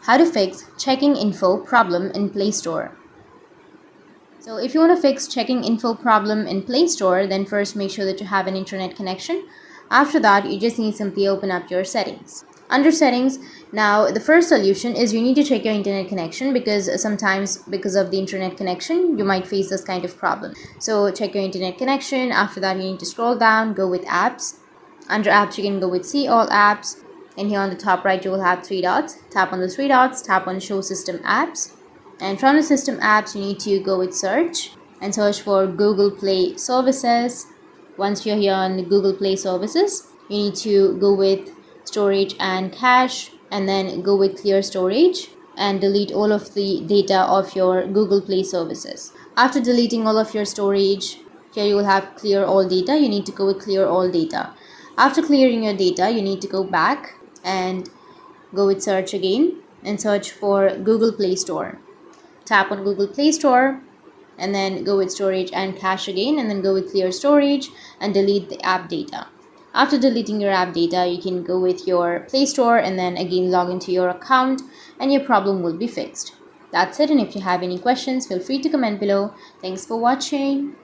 How to fix checking info problem in Play Store. So if you want to fix checking info problem in Play Store, then first make sure that you have an internet connection. After that, you just need to simply open up your settings. Under settings, now the first solution is you need to check your internet connection, because sometimes because of the internet connection you might face this kind of problem. So check your internet connection. After that, you need to scroll down, go with apps. Under apps, you can go with see all apps, and here on the top right you will have three dots. Tap on the three dots, tap on show system apps, and from the system apps you need to go with search and search for Google Play services. Once you're here on the Google Play services, you need to go with storage and cache, and then go with clear storage and delete all of the data of your Google Play services. After deleting all of your storage, here you will have clear all data. You need to go with clear all data. After clearing your data, you need to go back and go with search again and search for Google Play Store. Tap on Google Play Store and then go with storage and cache again, and then go with clear storage and delete the app data. After deleting your app data, you can go with your Play Store and then again log into your account, and your problem will be fixed. That's it, and if you have any questions, feel free to comment below. Thanks for watching.